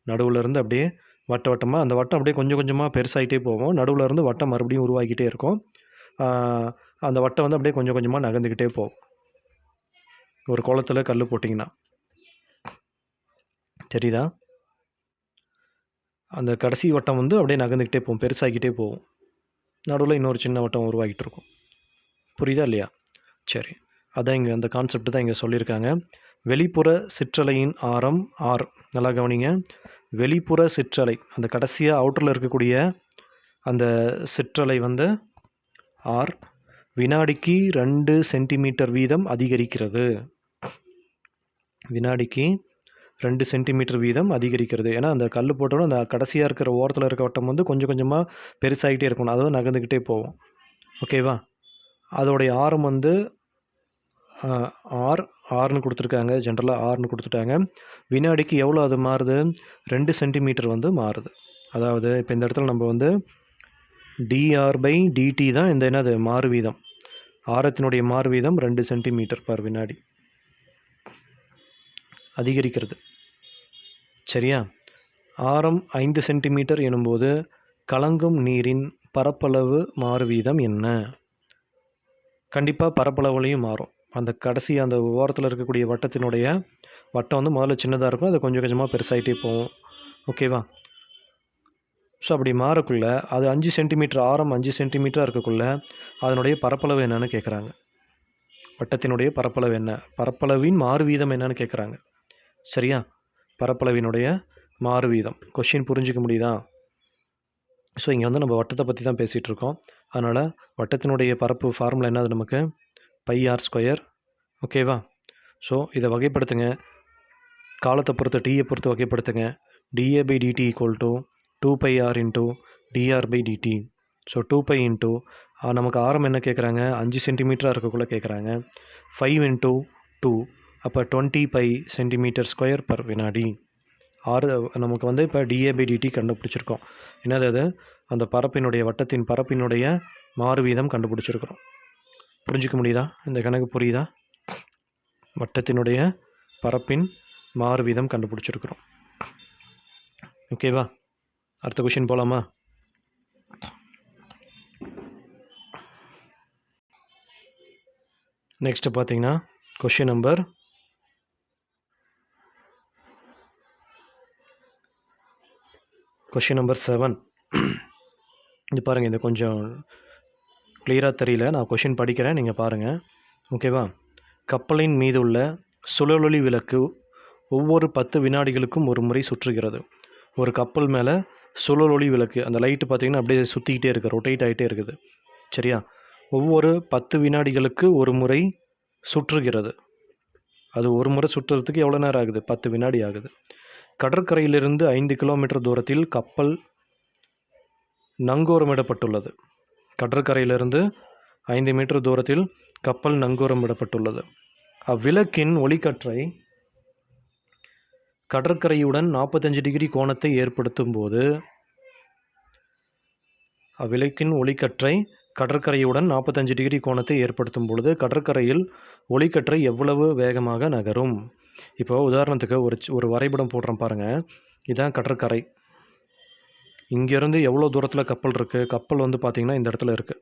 நடுவில் இருந்து அப்படியே வட்டமாக, அந்த வட்டம் அப்படியே கொஞ்சம் கொஞ்சமாக பெருசாகிட்டே போகும். நடுவில் இருந்து வட்டம் மறுபடியும் உருவாக்கிட்டே இருக்கும். அந்த வட்டம் வந்து அப்படியே கொஞ்சம் கொஞ்சமாக நகர்ந்துக்கிட்டே போகும். ஒரு குளத்தில் கல் போட்டிங்கன்னா தெரியுதா? அந்த கடைசி வட்டம் வந்து அப்படியே நகர்ந்துக்கிட்டே போகும், பெருசாகிக்கிட்டே போகும். நடுவில் இன்னொரு சின்ன வட்டம் உருவாகிட்டு இருக்கும். புரியுதா இல்லையா? சரி, அதான் இங்கே அந்த கான்செப்ட் தான் இங்கே சொல்லியிருக்காங்க. வெளிப்புற சிற்றலையின் ஆரம் r. நல்லா கவனிங்க, வெளிப்புற சிற்றலை, அந்த கடைசியாக அவுட்டரில் இருக்கக்கூடிய அந்த சிற்றலை வந்து r வினாடிக்கு 2 சென்டிமீட்டர் வீதம் அதிகரிக்கிறது. வினாடிக்கு 2 சென்டிமீட்டர் வீதம் அதிகரிக்கிறது. ஏன்னா அந்த கல் போட்டோன்னா அந்த கடைசியாக இருக்கிற ஓரத்தில் இருக்க வட்டம் வந்து கொஞ்சம் கொஞ்சமாக பெருசாகிட்டே இருக்கணும், அதாவது நகர்ந்துக்கிட்டே போகும். ஓகேவா? அதோடைய ஆரம் வந்து ஆர்னு கொடுத்துருக்காங்க, ஜென்ரலாக ஆர்னு கொடுத்துட்டாங்க. வினாடிக்கு எவ்வளோ அது மாறுது? 2 சென்டிமீட்டர் வந்து மாறுது. அதாவது இப்போ இந்த இடத்துல நம்ம வந்து dr/dt தான் இந்த என்னது மாறு வீதம். ஆரத்தினுடைய மாறு வீதம் 2 சென்டிமீட்டர் பர் வினாடி அதிகரிக்கிறது. சரியா? ஆரம் 5 சென்டிமீட்டர் எனும்போது கலங்கும் நீரின் பரப்பளவு மாறு வீதம் என்ன? கண்டிப்பாக பரப்பளவுலையும் மாறும். அந்த கடைசி அந்த ஓரத்தில் இருக்கக்கூடிய வட்டத்தினுடைய வட்டம் வந்து முதல்ல சின்னதாக இருக்கும், அது கொஞ்சம் கொஞ்சமாக பெருசாகிட்டே போகும். ஓகேவா? ஸோ அப்படி மாறக்குள்ள அது 5 சென்டிமீட்டர் ஆரம் 5 சென்டிமீட்டராக இருக்கக்குள்ள அதனுடைய பரப்பளவு என்னன்னு கேட்குறாங்க. வட்டத்தினுடைய பரப்பளவு என்ன? பரப்பளவின் மாறு வீதம் என்னன்னு கேட்குறாங்க. சரியா? பரப்பளவினுடைய மாறு வீதம். கொஷின் புரிஞ்சிக்க முடியுதா? ஸோ இங்கே வந்து நம்ம வட்டத்தை பற்றி தான் பேசிகிட்டு இருக்கோம். அதனால் வட்டத்தினுடைய பரப்பு ஃபார்முலா என்னது நமக்கு? πr². ஓகேவா? ஸோ இதை வகைப்படுத்துங்க. காலத்தை பொறுத்து டீயை பொறுத்து வகைப்படுத்துங்க. dA/dt = 2πr × dr/dt. So 2π into நமக்கு ஆரம் என்ன கேட்குறாங்க? 5 சென்டிமீட்டராக இருக்கக்குள்ளே கேட்குறாங்க. 5 × 2 அப்போ 20π cm² per வினாடி. நமக்கு வந்து இப்போ dA/dt கண்டுபிடிச்சிருக்கோம். என்னது அது? அந்த பரப்பினுடைய வட்டத்தின் பரப்பினுடைய மாறு வீதம் கண்டுபிடிச்சிருக்கிறோம். புரிஞ்சிக்க முடியுதா? இந்த கணக்கு புரியுதா? வட்டத்தினுடைய பரப்பின் மாறு வீதம் கண்டுபிடிச்சிருக்கிறோம். ஓகேவா? அடுத்த கொஷின் போகலாமா? நெக்ஸ்ட்டு பார்த்தீங்கன்னா கொஷின் நம்பர் 7. இது பாருங்கள், இது கொஞ்சம் கிளியராக தெரியல. நான் கொஷின் படிக்கிறேன், நீங்கள் பாருங்கள். ஓகேவா? கப்பலின் மீது உள்ள சுழலொளி விளக்கு ஒவ்வொரு 10 வினாடிகளுக்கும் ஒரு முறை சுற்றுகிறது. ஒரு கப்பல் மேலே சுழலொளி விளக்கு, அந்த லைட்டு பார்த்தீங்கன்னா அப்படியே சுற்றிக்கிட்டே இருக்குது, ரொட்டேட் ஆகிட்டே இருக்குது. சரியா? ஒவ்வொரு 10 வினாடிகளுக்கு ஒரு முறை சுற்றுகிறது. அது ஒரு முறை சுற்றுறதுக்கு எவ்வளோ நேரம் ஆகுது? 10 வினாடி ஆகுது. கடற்கரையிலிருந்து 5 கிலோமீட்டர் தூரத்தில் கப்பல் நங்கூரமிடப்பட்டுள்ளது. கடற்கரையிலிருந்து 5 மீட்டர் தூரத்தில் கப்பல் நங்கூரமிடப்பட்டுள்ளது. அவ்விளக்கின் ஒளிக்கற்றை கடற்கரையுடன் 45 டிகிரி கோணத்தை ஏற்படுத்தும் போது அவ்விளக்கின் ஒளிக்கற்றை கடற்கரையுடன் 45 டிகிரி கோணத்தை ஏற்படுத்தும் பொழுது கடற்கரையில் ஒளிக்கற்றை எவ்வளவு வேகமாக நகரும்? இப்போ உதாரணத்துக்கு ஒரு வரைபடம் போடுறோம் பாருங்கள். இதுதான் கடற்கரை. இங்கேருந்து எவ்வளோ தூரத்தில் கப்பல் இருக்குது? கப்பல் வந்து பார்த்திங்கன்னா இந்த இடத்துல இருக்குது.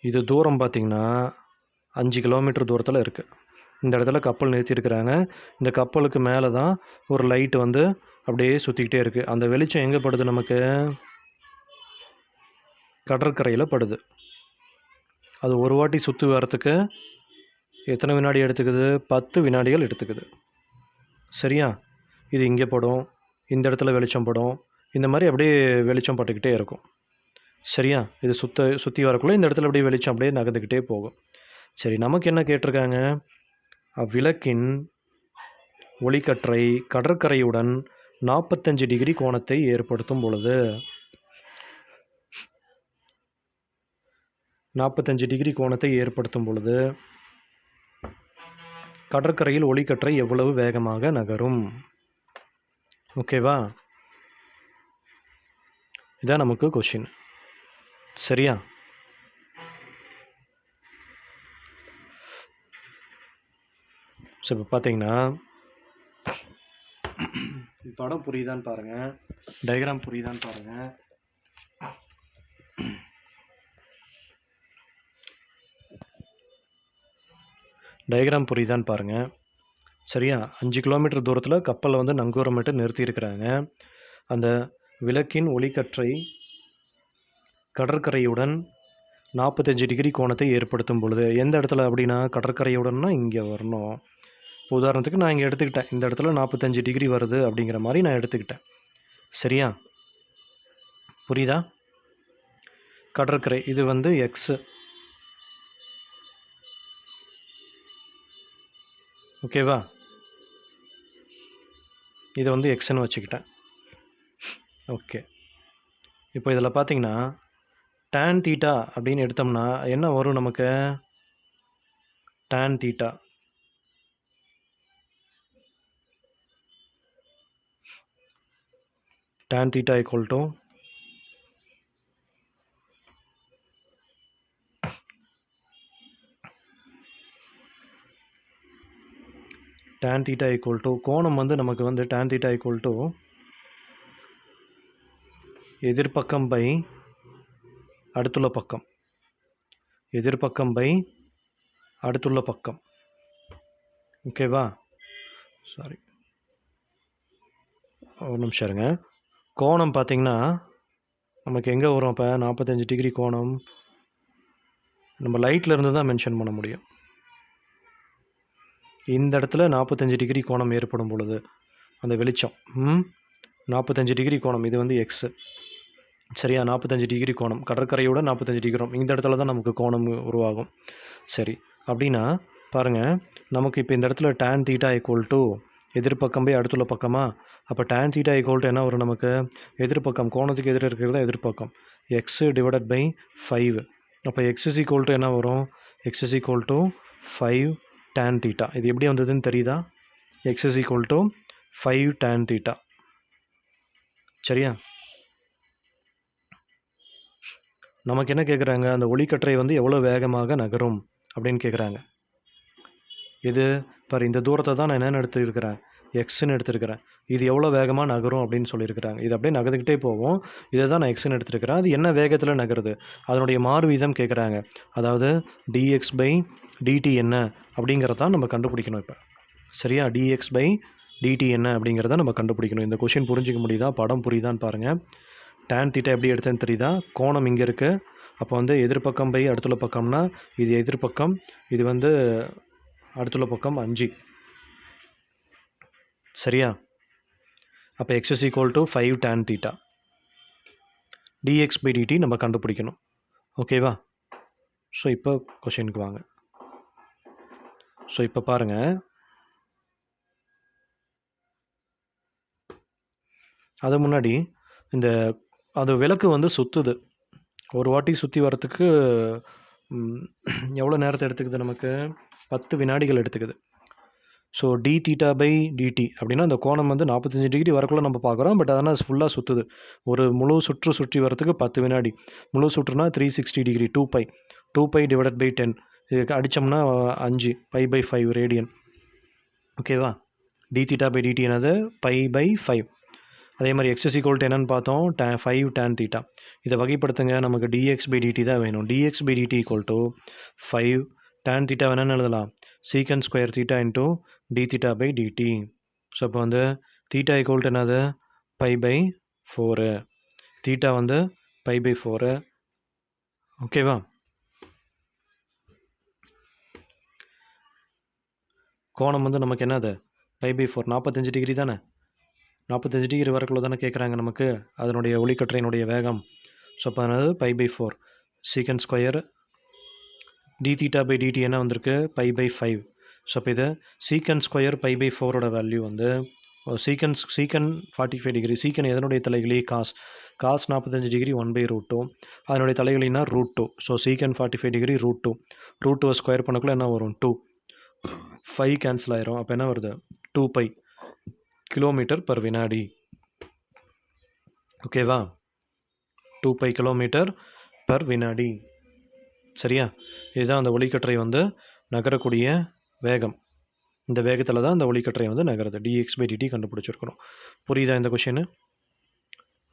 இது தூரம் பார்த்திங்கன்னா 5 கிலோமீட்டர் தூரத்தில் இருக்குது. இந்த இடத்துல கப்பல் நிறுத்தியிருக்கிறாங்க. இந்த கப்பலுக்கு மேலே தான் ஒரு லைட்டு வந்து அப்படியே சுற்றிக்கிட்டே இருக்குது. அந்த வெளிச்சம் எங்கே படுது? நமக்கு கடற்கரையில் படுது. அது ஒரு வாட்டி சுற்றி வரத்துக்கு எத்தனை வினாடி எடுத்துக்குது? 10 வினாடிகள் எடுத்துக்குது. சரியா? இது இங்கே படும், இந்த இடத்துல வெளிச்சம் படும், இந்த மாதிரி அப்படியே வெளிச்சம் பட்டுக்கிட்டே இருக்கும். சரியா? இது சுற்றி வரக்குள்ளே இந்த இடத்துல அப்படியே வெளிச்சம் அப்படியே நகர்ந்துக்கிட்டே போகும். சரி, நமக்கு என்ன கேட்டிருக்காங்க? அவ்விளக்கின் ஒளிக்கற்றை கடற்கரையுடன் 45 டிகிரி கோணத்தை ஏற்படுத்தும் பொழுது 45 டிகிரி கோணத்தை ஏற்படுத்தும் பொழுது கடற்கரையில் ஒளிக்கற்றை எவ்வளவு வேகமாக நகரும்? ஓகேவா? இதான் நமக்கு கொஷின். சரியா? ஸோ இப்போ பார்த்தீங்கன்னா படம் புரியுதான்னு பாருங்கள், டயக்ராம் புரியுதான்னு பாருங்கள். டயக்ராம் புரியுதான்னு பாருங்கள். சரியா? 5 கிலோமீட்டர் தூரத்தில் கப்பலை வந்து நங்கூரமிட்டு நிறுத்தியிருக்கிறாங்க. அந்த விளக்கின் ஒளிக்கற்றை கடற்கரையுடன் 45 டிகிரி கோணத்தை ஏற்படுத்தும் பொழுது எந்த இடத்துல அப்படின்னா கடற்கரையுடன்னா இங்கே வரணும். உதாரணத்துக்கு நான் இங்கே எடுத்துக்கிட்டேன், இந்த இடத்துல 45 டிகிரி வருது அப்படிங்கிற மாதிரி நான் எடுத்துக்கிட்டேன். சரியா? புரியுதா? கடற்கரை இது வந்து எக்ஸு. ஓகேவா? இதை வந்து எக்ஸ்ன்னு வச்சுக்கிட்டேன். ஓகே. இப்போ இதில் பார்த்தீங்கன்னா tan θ அப்படின்னு எடுத்தோம்னா என்ன வரும்? நமக்கு tan theta equal to tan theta equal to கோணம் வந்து நமக்கு வந்து tan theta equal to எதிர்பக்கம் பை அடுத்துள்ள பக்கம், எதிர்பக்கம் பை அடுத்துள்ள பக்கம். ஓகேவா? சாரி, ஒரு நிமிஷம் இருங்க. கோணம் பார்த்தீங்கன்னா நமக்கு எங்கே வரும்? இப்போ 45 டிகிரி கோணம் நம்ம லைட்டில் இருந்து தான் மென்ஷன் பண்ண முடியும். இந்த இடத்துல 45 டிகிரி கோணம் ஏற்படும் பொழுது அந்த வெளிச்சம் 45 டிகிரி கோணம், இது வந்து எக்ஸு. சரியா? 45 டிகிரி கோணம், கடற்கரையோட 45 டிகிரி கோணம், இந்த இடத்துல தான் நமக்கு கோணம் உருவாகும். சரி, அப்படின்னா பாருங்கள், நமக்கு இப்போ இந்த இடத்துல tan theta equal to எதிர்பக்கம் போய் அடுத்துள்ள பக்கமா? அப்போ tan theta equal to என்ன வரும் நமக்கு? எதிர்பக்கம், கோணத்துக்கு எதிர இருக்கிறது எதிர்பக்கம், எக்ஸு டிவைடட் பை 5. அப்போ எக்ஸ் இஸ் ஈக்குவல் டு என்ன வரும்? X is equal to 5 tan theta. இது எப்படி வந்ததுன்னு தெரியுதா? X is equal to 5 tan theta. சரியா? நமக்கு என்ன கேட்குறாங்க? அந்த ஒளிக்கற்றை வந்து எவ்வளோ வேகமாக நகரும் அப்படின்னு கேட்குறாங்க. இது பாரு, இந்த தூரத்தை தான் நான் என்னென்னு எடுத்துருக்கிறேன், எக்ஸ்ன்னு எடுத்துருக்கிறேன். இது எவ்வளோ வேகமாக நகரும் அப்படின்னு சொல்லியிருக்கிறாங்க. இது அப்படியே நகர்ந்துக்கிட்டே போவோம். இதை தான் நான் எக்ஸ்ன்னு எடுத்துருக்கிறேன். அது என்ன வேகத்தில் நகருது, அதனுடைய மாறு வீதம் கேட்குறாங்க. அதாவது dx பை dt என்ன அப்படிங்கிறதான் நம்ம கண்டுபிடிக்கணும் இப்போ. சரியா? dx பை dt என்ன அப்படிங்கிறத நம்ம கண்டுபிடிக்கணும். இந்த கொஷின் புரிஞ்சிக்க முடியுதா? படம் புரியுதான்னு பாருங்கள். tan theta எப்படி எடுத்தேன்னு தெரியுதா? கோணம் இங்கே இருக்குது. அப்போ வந்து எதிர்பக்கம் பை அடுத்துள்ள பக்கம்னா இது எதிர்பக்கம், இது வந்து அடுத்துள்ள பக்கம் 5. சரியா? அப்போ x is equal to 5 tan theta. dx by dt நம்ம கண்டுபிடிக்கணும். ஓகேவா? ஸோ இப்போ கொஷினுக்கு வாங்க. ஸோ இப்போ பாருங்கள், அது முன்னாடி இந்த அது விளக்கு வந்து சுற்றுது. ஒரு வாட்டி சுற்றி வரத்துக்கு எவ்வளோ நேரத்தை எடுத்துக்குது? நமக்கு 10 வினாடிகள் எடுத்துக்குது. So d theta by dt அப்படின்னா அந்த கோணம் வந்து 45 டிகிரி வரக்குள்ளே நம்ம பார்க்குறோம். பட் அதனால் ஃபுல்லாக சுற்றுது. ஒரு முழு சுற்று சுற்றி வரத்துக்கு 10 வினாடி. முழு சுற்றுனா 360 டிகிரி, 2π டிவைடட் பை 10. இதுக்கு அடித்தோம்னா 5, π/5 ரேடியன். ஓகேவா? d theta பை dt என்னது? π/5. அதே மாதிரி x is equal to என்னன்னு பார்த்தோம்? 5 tan theta. இதை வகைப்படுத்துங்க. நமக்கு dx by dt தான் வேணும். dx by dt equal to 5 tan theta வேணும்னு எழுதலாம். secant square theta into d theta by dt. So இப்போ வந்து theta equal to என்னது? π/4. theta வந்து π/4. ஓகேவா? கோணம் வந்து நமக்கு என்னது? π/4, 45 டிகிரி தானே? 45 டிகிரி வரக்குள்ள தானே கேட்குறாங்க நமக்கு அதனுடைய ஒளிக்கற்றையினுடைய வேகம். ஸோ அப்போ அதாவது π/4 secant square d theta by dt என்ன வந்திருக்கு? π/5. ஸோ அப்போ இது secant ஸ்கொயர் π/4ஓட வேல்யூ வந்து secant 45 டிகிரி. secant எதனுடைய தலைகளி? Cos 45 degree 1/√2. அதனுடைய தலைகளினா √2. ஸோ secant 45 டிகிரி √2 ஸ்கொயர் பண்ணக்குள்ள என்ன வரும்? 2. 5 கேன்சல் ஆயிரும். அப்போ என்ன வருது? 2π கிலோமீட்டர் பர் வினாடி. ஓகேவா? 2π கிலோமீட்டர் பர் வினாடி. சரியா? இதுதான் அந்த ஒளிக்கற்றை வந்து நகரக்கூடிய வேகம். இந்த வேகத்தில் தான் அந்த ஒளிக்கற்றை வந்து நகருது. dx by dt கண்டுபிடிச்சிருக்கிறோம். புரியுதா இந்த கொஷின்?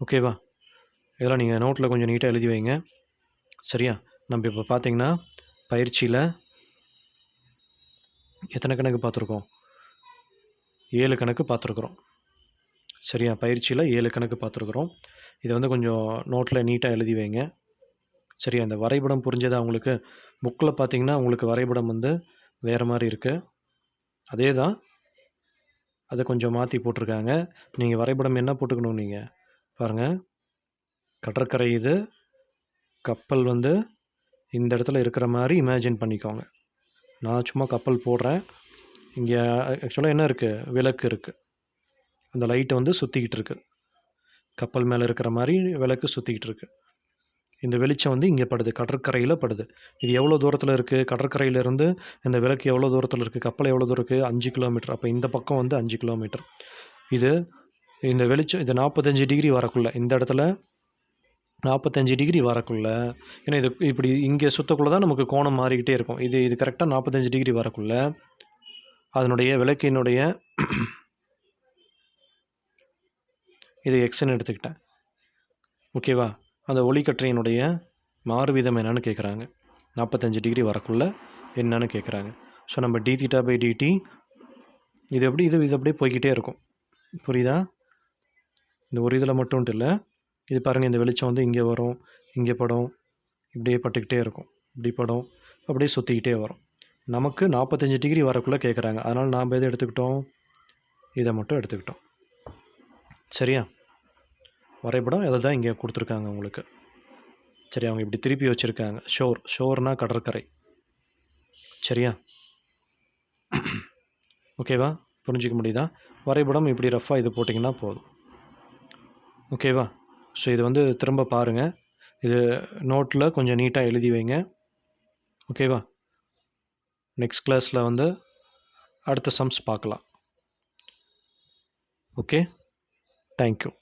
ஓகேவா? இதெல்லாம் நீங்கள் நோட்டில் கொஞ்சம் நீட்டாக எழுதி வைங்க. சரியா? நம்ம இப்போ பார்த்தீங்கன்னா பயிற்சியில் எத்தனை கணக்கு பார்த்துருக்கோம்? 7 கணக்கு பார்த்துருக்குறோம். சரியா? பயிற்சியில் 7 கணக்கு பார்த்துருக்குறோம். இதை வந்து கொஞ்சம் நோட்டில் நீட்டாக எழுதி வைங்க. சரியா? இந்த வரைபடம் புரிஞ்சதா உங்களுக்கு? புக்கில் பார்த்தீங்கன்னா உங்களுக்கு வரைபடம் வந்து வேறு மாதிரி இருக்குது. அதே தான், அதை கொஞ்சம் மாற்றி போட்டிருக்காங்க. நீங்கள் வரைபடம் என்ன போட்டுக்கணும்? நீங்கள் பாருங்கள், கடற்கரை இது, கப்பல் வந்து இந்த இடத்துல இருக்கிற மாதிரி இமேஜின் பண்ணிக்கோங்க. நான் சும்மா கப்பல் போடுறேன். இங்கே ஆக்சுவலாக என்ன இருக்குது? விளக்கு இருக்குது. அந்த லைட்டை வந்து சுற்றிக்கிட்டு இருக்குது. கப்பல் மேலே இருக்கிற மாதிரி விளக்கு சுற்றிக்கிட்டு இருக்குது. இந்த வெளிச்சம் வந்து இங்கே படுது, கடற்கரையில் படுது. இது எவ்வளோ தூரத்தில் இருக்குது? கடற்கரையிலேருந்து இந்த விளக்கு எவ்வளோ தூரத்தில் இருக்குது? கப்பல் எவ்வளோ தூரம் இருக்குது? 5 கிலோமீட்டர். அப்போ இந்த பக்கம் வந்து 5 கிலோமீட்டர். இது இந்த வெளிச்சம் இது 45 டிகிரி வரக்குள்ள, இந்த இடத்துல 45 டிகிரி வரக்குள்ள, ஏன்னா இது இப்படி இங்கே சுற்றக்குள்ள தான் நமக்கு கோணம் மாறிக்கிட்டே இருக்கும். இது கரெக்டாக 45 டிகிரி வரக்குள்ள அதனுடைய விளக்கினுடைய இது எக்ஸ்ன்னு எடுத்துக்கிட்டேன். ஓகேவா? அந்த ஒளிக்கற்றையினுடைய மாறுவீதம் என்னன்னு கேட்குறாங்க. 45 டிகிரி வரக்குள்ள என்னன்னு கேட்குறாங்க. ஸோ நம்ம டி தீட்டா பை டிடி இது அப்படியே போய்கிட்டே இருக்கும். புரியுதா? இந்த ஒரு இதில் மட்டும்ட்டு இல்லை. இது பாருங்கள், இந்த வெளிச்சம் வந்து இங்கே வரும், இங்கே படம், இப்படியே பட்டுக்கிட்டே இருக்கும். இப்படி படம், அப்படியே சுற்றிக்கிட்டே வரும். நமக்கு 45 டிகிரி வரக்குள்ளே கேட்குறாங்க. அதனால் நாம் எதை எடுத்துக்கிட்டோம்? இதை மட்டும் எடுத்துக்கிட்டோம். சரியா? வரைபடம் இதை தான் இங்கே கொடுத்துருக்காங்க உங்களுக்கு. சரி, அவங்க இப்படி திருப்பி வச்சுருக்காங்க. ஷோர்னா கடற்கரை. சரியா? ஓகேவா? புரிஞ்சிக்க முடியுதா? வரைபடம் இப்படி ரஃபாக இது போட்டிங்கன்னா போதும். ஓகேவா? ஸோ இது வந்து திரும்ப பாருங்கள். இது நோட்டில் கொஞ்சம் நீட்டாக எழுதி வைங்க. ஓகேவா? நெக்ஸ்ட் கிளாஸில் வந்து அடுத்த சம்ஸ் பார்க்கலாம். Okay, thank you.